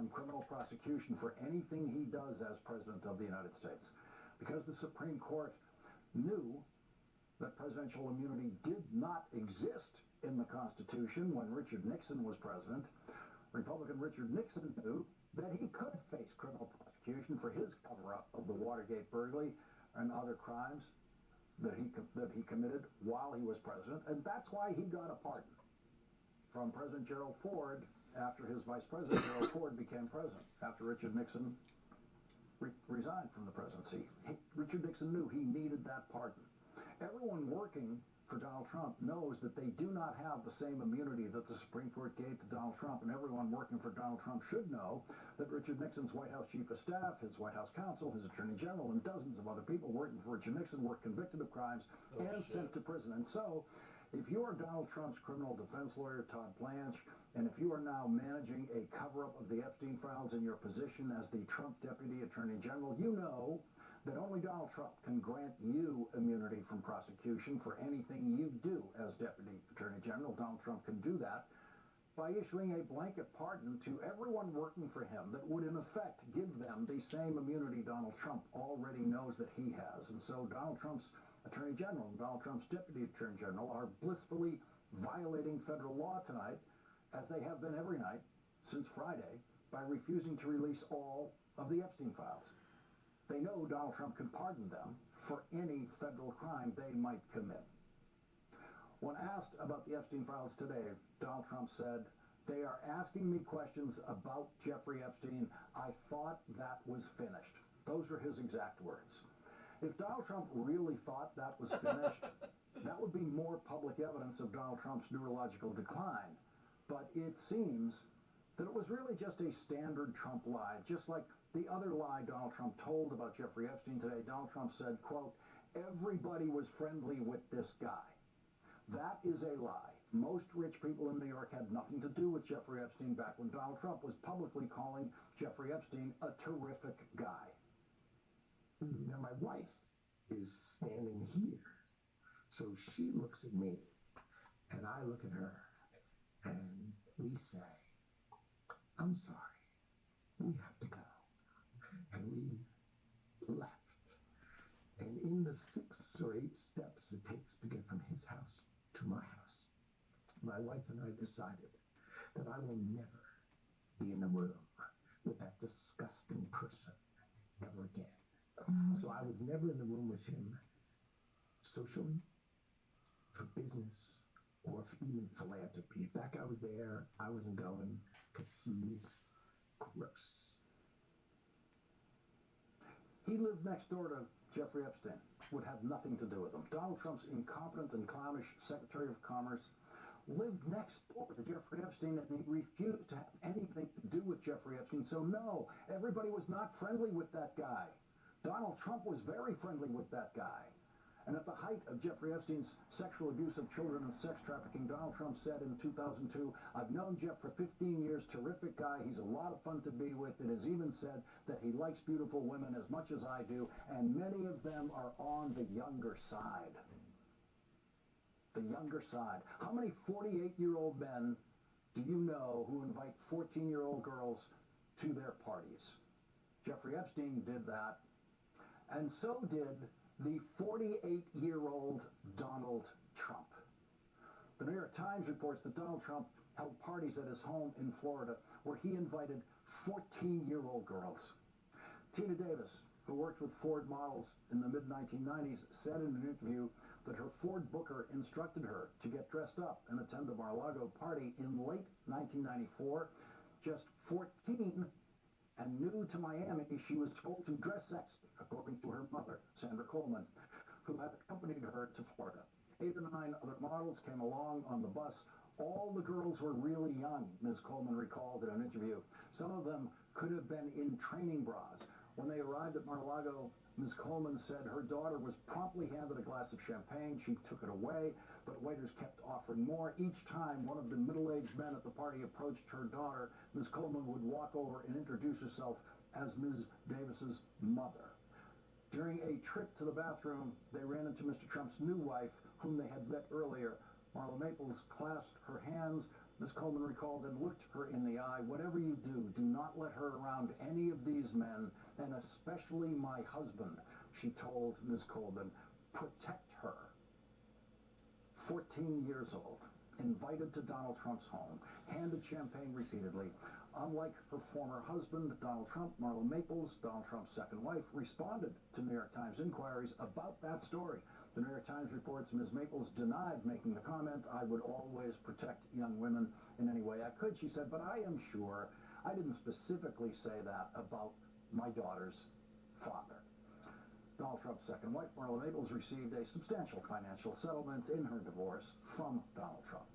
from criminal prosecution for anything he does as President of the United States. Because the Supreme Court knew that presidential immunity did not exist in the Constitution when Richard Nixon was president, Republican Richard Nixon knew that he could face criminal prosecution for his cover-up of the Watergate burglary and other crimes that he committed while he was president, and that's why he got a pardon from President Gerald Ford after his vice president, Gerald Ford, became president, after Richard Nixon resigned from the presidency. Richard Nixon knew he needed that pardon. Everyone working for Donald Trump knows that they do not have the same immunity that the Supreme Court gave to Donald Trump, and everyone working for Donald Trump should know that Richard Nixon's White House chief of staff, his White House counsel, his attorney general, and dozens of other people working for Richard Nixon were convicted of crimes and sent to prison. And so, if you are Donald Trump's criminal defense lawyer, Todd Blanche, and if you are now managing a cover-up of the Epstein files in your position as the Trump Deputy Attorney General, you know that only Donald Trump can grant you immunity from prosecution for anything you do as Deputy Attorney General. Donald Trump can do that by issuing a blanket pardon to everyone working for him that would in effect give them the same immunity Donald Trump already knows that he has. And so Donald Trump's Attorney General and Donald Trump's Deputy Attorney General are blissfully violating federal law tonight, as they have been every night since Friday, by refusing to release all of the Epstein files. They know Donald Trump can pardon them for any federal crime they might commit. When asked about the Epstein files today, Donald Trump said, "They are asking me questions about Jeffrey Epstein. I thought that was finished." Those were his exact words. If Donald Trump really thought that was finished, that would be more public evidence of Donald Trump's neurological decline. But it seems that it was really just a standard Trump lie, just like the other lie Donald Trump told about Jeffrey Epstein today. Donald Trump said, quote, "Everybody was friendly with this guy." That is a lie. Most rich people in New York had nothing to do with Jeffrey Epstein back when Donald Trump was publicly calling Jeffrey Epstein a terrific guy. Now, my wife is standing here, so she looks at me, and I look at her, and we say, "I'm sorry, we have to go." And we left. And in the 6 or 8 steps it takes to get from his house to my house, my wife and I decided that I will never be in a room with that disgusting person ever again. So I was never in the room with him socially, for business, or for even philanthropy. If that guy was there, I wasn't going, because he's gross. He lived next door to Jeffrey Epstein, would have nothing to do with him. Donald Trump's incompetent and clownish Secretary of Commerce lived next door to Jeffrey Epstein, and he refused to have anything to do with Jeffrey Epstein. So no, everybody was not friendly with that guy. Donald Trump was very friendly with that guy. And at the height of Jeffrey Epstein's sexual abuse of children and sex trafficking, Donald Trump said in 2002, "I've known Jeff for 15 years, terrific guy, he's a lot of fun to be with. It has even said that he likes beautiful women as much as I do, and many of them are on the younger side." The younger side. How many 48-year-old men do you know who invite 14-year-old girls to their parties? Jeffrey Epstein did that, and so did the 48-year-old Donald Trump. The New York Times reports that Donald Trump held parties at his home in Florida where he invited 14-year-old girls. Tina Davis, who worked with Ford models in the mid-1990s, said in an interview that her Ford booker instructed her to get dressed up and attend a Mar-a-Lago party in late 1994. Just 14 and new to Miami, she was told to dress sexy, according to her mother, Sandra Coleman, who had accompanied her to Florida. 8 or 9 other models came along on the bus. All the girls were really young, Ms. Coleman recalled in an interview. Some of them could have been in training bras. When they arrived at Mar-a-Lago, Ms. Coleman said her daughter was promptly handed a glass of champagne. She took it away, but waiters kept offering more. Each time one of the middle-aged men at the party approached her daughter, Ms. Coleman would walk over and introduce herself as Ms. Davis's mother. During a trip to the bathroom, they ran into Mr. Trump's new wife, whom they had met earlier. Marla Maples clasped her hands Ms. Coleman recalled and looked her in the eye. Whatever you do, do not let her around any of these men, and especially my husband, she told Ms. Coleman. Protect her. 14 years old, invited to Donald Trump's home, handed champagne repeatedly. Unlike her former husband, Donald Trump, Marla Maples, Donald Trump's second wife, responded to New York Times inquiries about that story. The New York Times reports Ms. Maples denied making the comment, "I would always protect young women in any way I could," she said, "but I am sure I didn't specifically say that about my daughter's father." Donald Trump's second wife, Marla Maples, received a substantial financial settlement in her divorce from Donald Trump.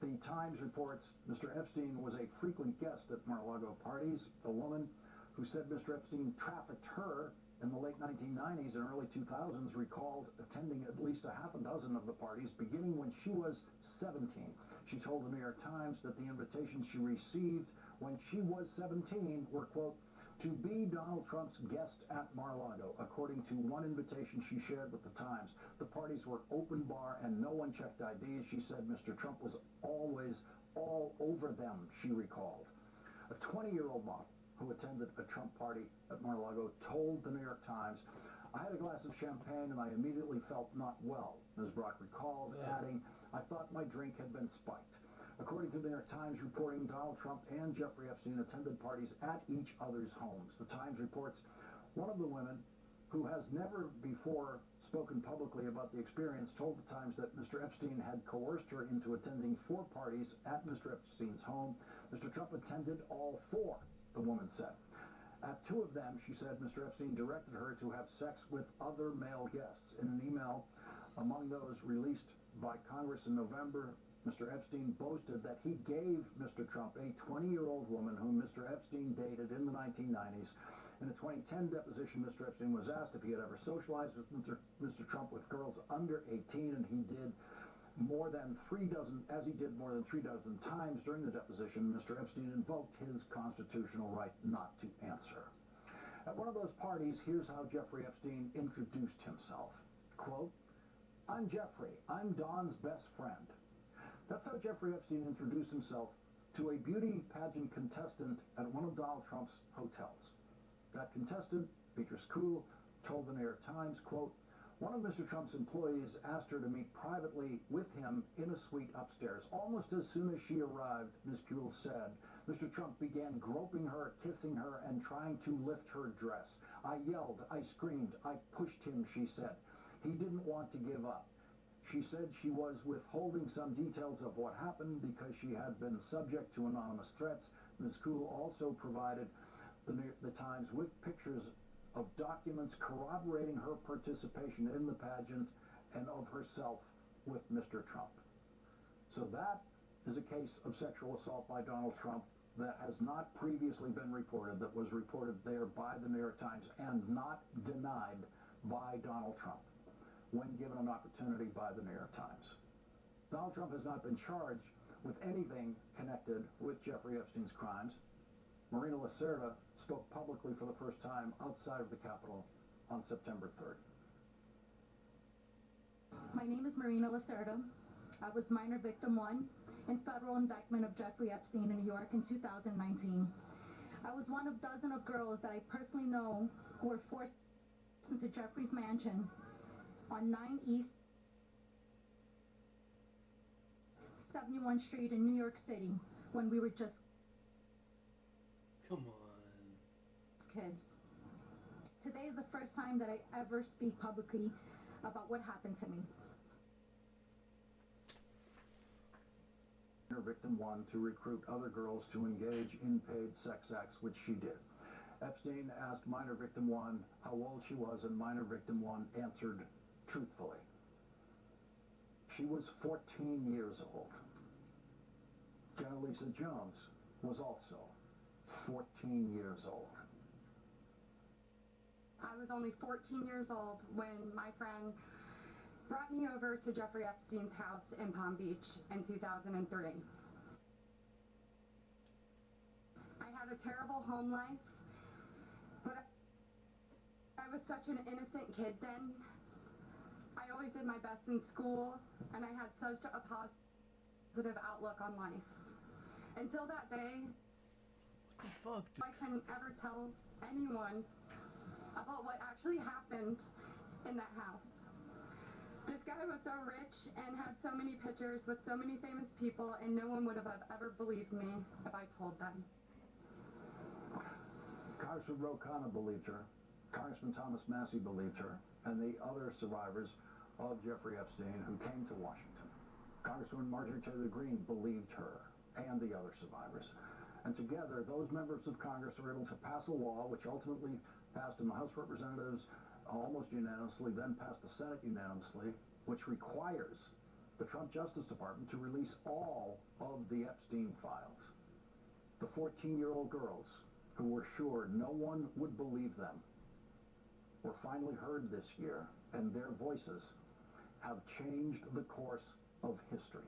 The Times reports Mr. Epstein was a frequent guest at Mar-a-Lago parties. A woman who said Mr. Epstein trafficked her in the late 1990s and early 2000s recalled attending at least a half a dozen of the parties beginning when she was 17. She told the New York Times that the invitations she received when she was 17 were, quote, to be Donald Trump's guest at Mar-a-Lago. According to one invitation she shared with the Times, the parties were open bar and no one checked IDs. She said Mr. Trump was always all over them, she recalled. A 20-year-old model who attended a Trump party at Mar-a-Lago told the New York Times, "I had a glass of champagne and I immediately felt not well," Ms. Brock recalled, adding, "I thought my drink had been spiked." According to the New York Times reporting, Donald Trump and Jeffrey Epstein attended parties at each other's homes. The Times reports one of the women, who has never before spoken publicly about the experience, told the Times that Mr. Epstein had coerced her into attending 4 parties at Mr. Epstein's home. Mr. Trump attended all 4, the woman said. At 2 of them, she said, Mr. Epstein directed her to have sex with other male guests. In an email among those released by Congress in November, Mr. Epstein boasted that he gave Mr. Trump a 20-year-old woman whom Mr. Epstein dated in the 1990s. In a 2010 deposition, Mr. Epstein was asked if he had ever socialized with Mr. Trump with girls under 18, and he did more than 3 dozen, as he did more than 3 dozen times during the deposition. Mr. Epstein invoked his constitutional right not to answer. At one of those parties, here's how Jeffrey Epstein introduced himself. Quote, "I'm Jeffrey. I'm Don's best friend." That's how Jeffrey Epstein introduced himself to a beauty pageant contestant at one of Donald Trump's hotels. That contestant, Beatrice Kuhl, told the New York Times, quote, "One of Mr. Trump's employees asked her to meet privately with him in a suite upstairs. Almost as soon as she arrived," Ms. Kuhl said, "Mr. Trump began groping her, kissing her, and trying to lift her dress. I yelled, I screamed, I pushed him," she said. "He didn't want to give up." She said she was withholding some details of what happened because she had been subject to anonymous threats. Ms. Kuhl also provided the Times with pictures of documents corroborating her participation in the pageant and of herself with Mr. Trump. So that is a case of sexual assault by Donald Trump that has not previously been reported, that was reported there by the New York Times and not denied by Donald Trump when given an opportunity by the New York Times. Donald Trump has not been charged with anything connected with Jeffrey Epstein's crimes. Marina Lacerda spoke publicly for the first time outside of the Capitol on September 3rd. My name is Marina Lacerda. I was minor victim 1 in federal indictment of Jeffrey Epstein in New York in 2019. I was one of dozens of girls that I personally know who were forced into Jeffrey's mansion on 9 East 71 Street in New York City when we were just kids. Today is the first time that I ever speak publicly about what happened to me. Victim 1 to recruit other girls to engage in paid sex acts, which she did. Epstein asked minor victim 1 how old she was, and minor victim 1 answered truthfully. She was 14 years old. Jenna Lisa Jones was also 14 years old. I was only 14 years old when my friend brought me over to Jeffrey Epstein's house in Palm Beach in 2003. I had a terrible home life, but I was such an innocent kid then. I always did my best in school, and I had such a positive outlook on life. Until that day, The fuck, dude? I can ever tell anyone about what actually happened in that house. This guy was so rich and had so many pictures with so many famous people, and no one would have ever believed me if I told them. Congressman Ro Khanna believed her. Congressman Thomas Massey believed her, and the other survivors of Jeffrey Epstein who came to Washington. Congresswoman Marjorie Taylor Greene believed her and the other survivors. And together, those members of Congress were able to pass a law which ultimately passed in the House of Representatives almost unanimously, then passed the Senate unanimously, which requires the Trump Justice Department to release all of the Epstein files. The 14-year-old girls who were sure no one would believe them were finally heard this year, and their voices have changed the course of history.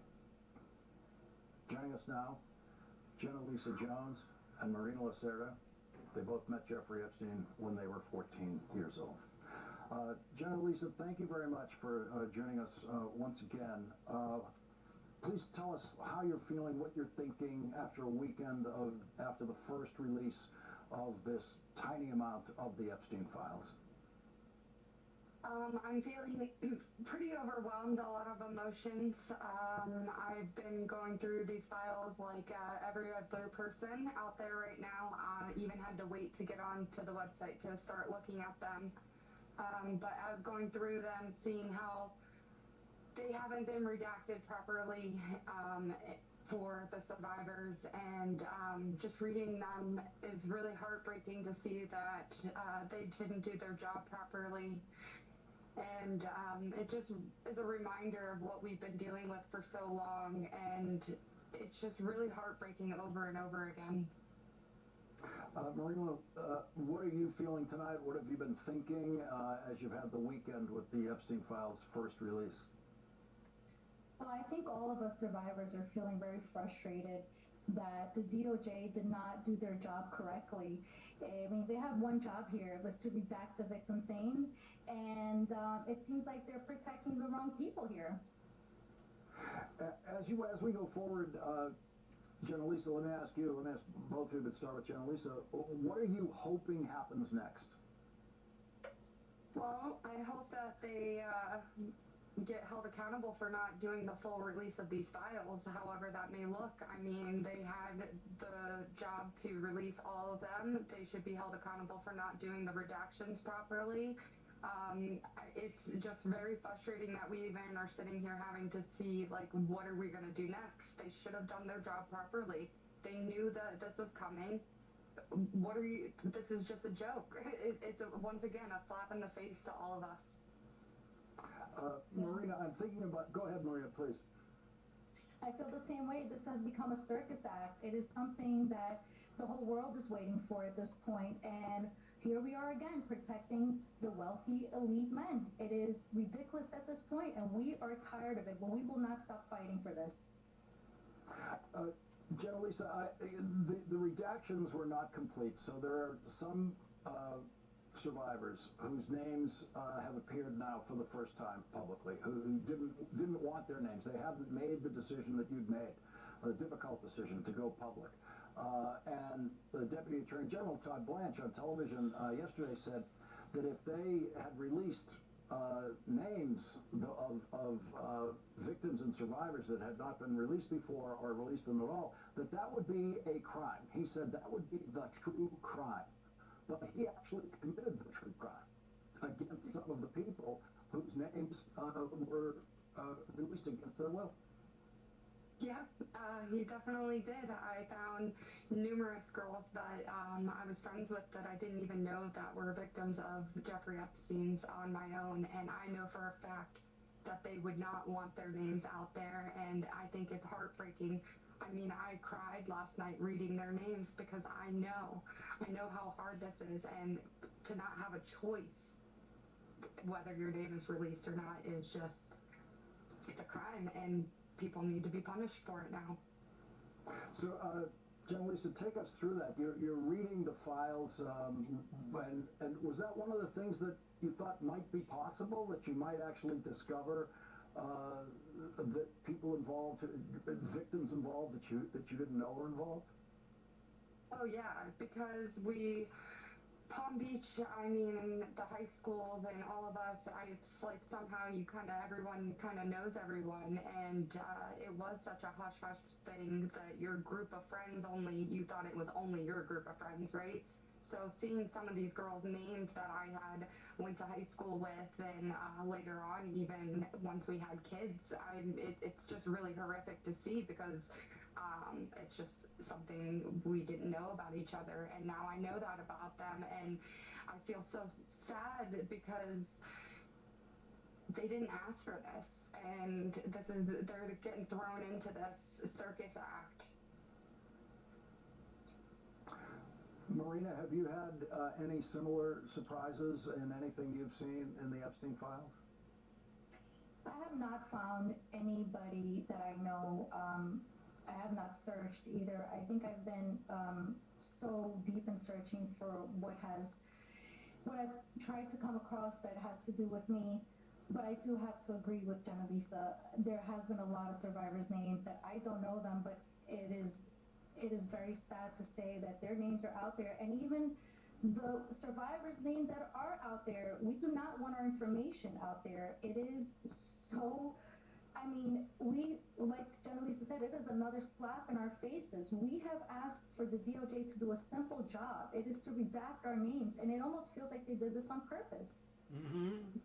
Joining us now, Jenna Lisa Jones and Marina Lacerda. They both met Jeffrey Epstein when they were 14 years old. Jenna Lisa, thank you very much for joining us once again. Please tell us how you're feeling, what you're thinking after a weekend after the first release of this tiny amount of the Epstein files. I'm feeling pretty overwhelmed, a lot of emotions. I've been going through these files like every other person out there right now. Even had to wait to get onto the website to start looking at them. But as going through them, seeing how they haven't been redacted properly for the survivors, and just reading them is really heartbreaking to see that they didn't do their job properly. And it just is a reminder of what we've been dealing with for so long, and it's just really heartbreaking over and over again. Marina, what are you feeling tonight? What have you been thinking as you've had the weekend with the Epstein files first release? Well, I think all of us survivors are feeling very frustrated that the DOJ did not do their job correctly. I mean, they have one job here, it was to redact the victim's name, and it seems like they're protecting the wrong people here. As we go forward, Jenna Lisa, let me ask both of you, but start with Jenna Lisa. What are you hoping happens next? Well, I hope that they get held accountable for not doing the full release of these files, however that may look. I mean, they had the job to release all of them. They should be held accountable for not doing the redactions properly. It's just very frustrating that we even are sitting here having to see, like, what are we going to do next? They should have done their job properly. They knew that this was coming. This is just a joke. It's once again a slap in the face to all of us. Marina, I'm thinking about, go ahead, Marina, please. I feel the same way. This has become a circus act. It is something that the whole world is waiting for at this point, and here we are again protecting the wealthy elite men. It is ridiculous at this point, and we are tired of it, but we will not stop fighting for this. Jenna Lisa, the redactions were not complete, so there are some survivors whose names have appeared now for the first time publicly, who didn't want their names. They haven't made the decision that you'd made, a difficult decision to go public. And the Deputy Attorney General, Todd Blanche, on television yesterday said that if they had released names of victims and survivors that had not been released before, or released them at all, that would be a crime. He said that would be the true crime. But he actually committed the true crime against some of the people whose names were released against their will. Yeah, he definitely did. I found numerous girls that I was friends with that I didn't even know that were victims of Jeffrey Epstein's on my own, and I know for a fact that they would not want their names out there, and I think it's heartbreaking. I mean, I cried last night reading their names because I know how hard this is, and to not have a choice whether your name is released or not is just, it's a crime, and people need to be punished for it now. So, Jenna Lisa, take us through that. You're reading the files, and was that one of the things that you thought might be possible, that you might actually discover that people involved, victims involved that you didn't know were involved? Oh yeah, because Palm Beach, I mean, in the high schools and all of us, it's like somehow everyone kind of knows everyone, and it was such a hush-hush thing that your group of friends you thought it was only your group of friends, right? So seeing some of these girls' names that I had went to high school with, and later on, even once we had kids, it's just really horrific to see because it's just something we didn't know about each other, and now I know that about them, and I feel so sad because they didn't ask for this, and they're getting thrown into this circus act. Marina, have you had any similar surprises in anything you've seen in the Epstein files? I have not found anybody that I know. I have not searched either. I think I've been so deep in searching for what I've tried to come across that has to do with me. But I do have to agree with Janalisa. There has been a lot of survivors named that I don't know them, but it is very sad to say that their names are out there. And even the survivors' names that are out there, we do not want our information out there. It is so, I mean, like Janalisa said, it is another slap in our faces. We have asked for the DOJ to do a simple job. It is to redact our names, and it almost feels like they did this on purpose. Mm-hmm.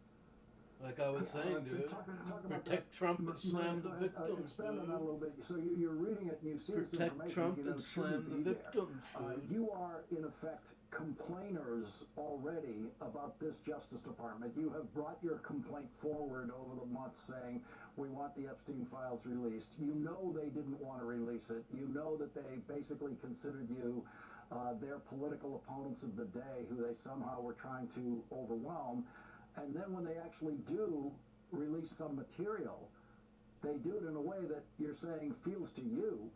Like I was saying, dude, talk protect Trump and slam the victims, expand dude. on that a little bit. So you're reading it and you see this Protect information. Trump You know, and slam the victims, dude. You are, in effect, complainers already about this Justice Department. You have brought your complaint forward over the months saying, we want the Epstein files released. You know they didn't want to release it. You know that they basically considered you their political opponents of the day who they somehow were trying to overwhelm. And then when they actually do release some material, they do it in a way that you're saying feels to you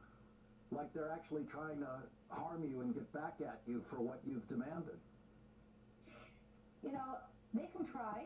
like they're actually trying to harm you and get back at you for what you've demanded. You know, they can try,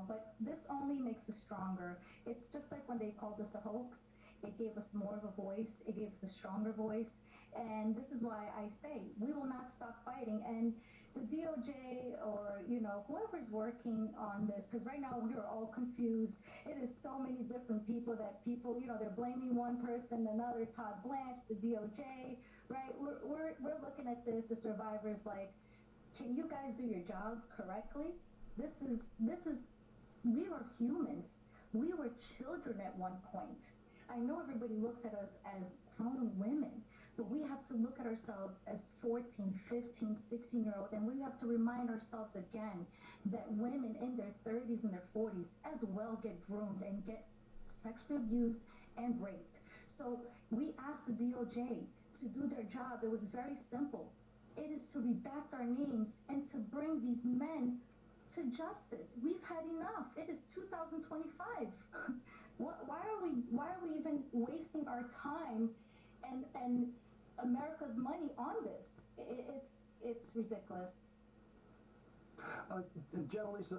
but this only makes us stronger. It's just like when they called us a hoax. It gave us more of a voice. It gave us a stronger voice. And this is why I say we will not stop fighting. And the DOJ or, whoever's working on this, because right now we are all confused. It is so many different people that they're blaming one person, another, Todd Blanche, the DOJ, right? We're looking at this as survivors like, can you guys do your job correctly? This is, we were humans. We were children at one point. I know everybody looks at us as grown women, but we have to look at ourselves as 14, 15, 16-year-old, and we have to remind ourselves again that women in their 30s and their 40s as well get groomed and get sexually abused and raped. So we asked the DOJ to do their job. It was very simple. It is to redact our names and to bring these men to justice. We've had enough. It is 2025. Why are we even wasting our time and America's money on this? It's ridiculous. Janalisa,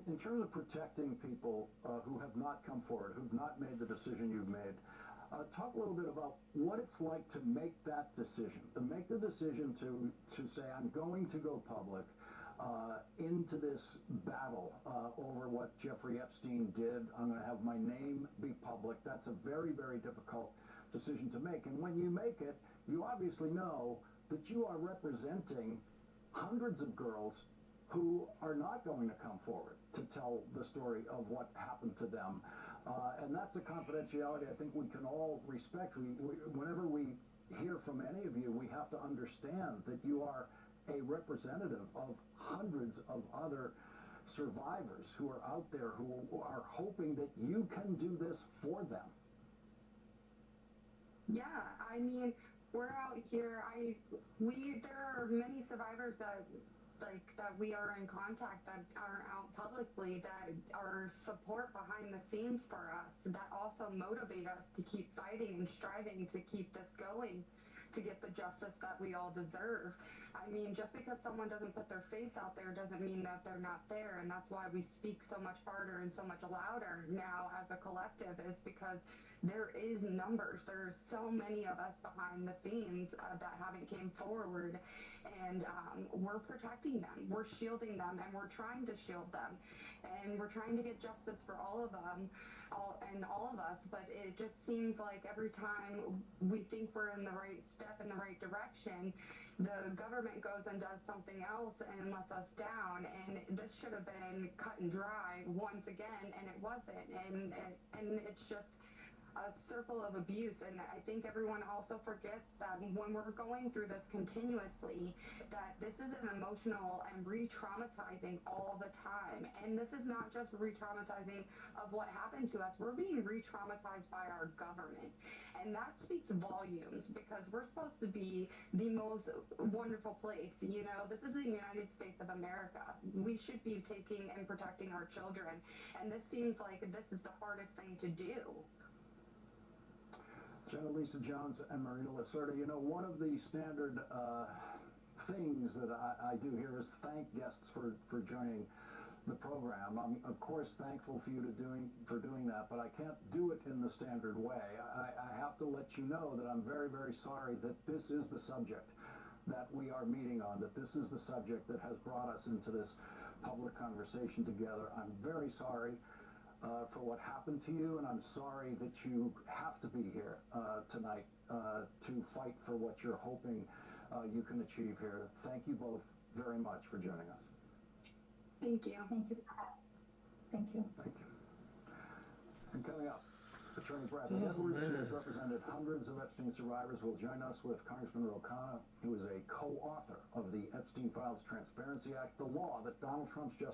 in terms of protecting people who have not come forward, who've not made the decision you've made, talk a little bit about what it's like to make that decision, to make the decision to say, I'm going to go public into this battle over what Jeffrey Epstein did. I'm going to have my name be public. That's a very, very difficult decision to make. And when you make it, you obviously know that you are representing hundreds of girls who are not going to come forward to tell the story of what happened to them. And that's a confidentiality I think we can all respect. Whenever we hear from any of you, we have to understand that you are a representative of hundreds of other survivors who are out there who are hoping that you can do this for them. Yeah, I mean, we're out here. There are many survivors that we are in contact that are out publicly, that are support behind the scenes for us, that also motivate us to keep fighting and striving to keep this going. to get the justice that we all deserve. I mean, just because someone doesn't put their face out there doesn't mean that they're not there, and that's why we speak so much harder and so much louder now as a collective, is because there is numbers. There's so many of us behind the scenes that haven't came forward, and we're protecting them, we're shielding them, and we're trying to shield them, and we're trying to get justice for all of them, all of us. But it just seems like every time we think we're in the right step in the right direction, the government goes and does something else and lets us down. And this should have been cut and dry once again, and it wasn't. And it's just a circle of abuse. And I think everyone also forgets that when we're going through this continuously, that this is an emotional and re-traumatizing all the time. And this is not just re-traumatizing of what happened to us, we're being re-traumatized by our government. And that speaks volumes, because we're supposed to be the most wonderful place. You know, this is the United States of America. We should be taking and protecting our children. And this seems like this is the hardest thing to do. Jenna Lisa Jones and Marina Lacerda, you know, one of the standard things that I do here is thank guests for joining the program. I'm, of course, thankful for you for doing that, but I can't do it in the standard way. I have to let you know that I'm very, very sorry that this is the subject that we are meeting on, that this is the subject that has brought us into this public conversation together. I'm very sorry for what happened to you, and I'm sorry that you have to be here tonight to fight for what you're hoping you can achieve here. Thank you both very much for joining us. Thank you. Thank you for having us. Thank you. Thank you. And coming up, Attorney Bradley Edwards, who has represented hundreds of Epstein survivors, will join us with Congressman Ro Khanna, who is a co-author of the Epstein Files Transparency Act, the law that Donald Trump's Justice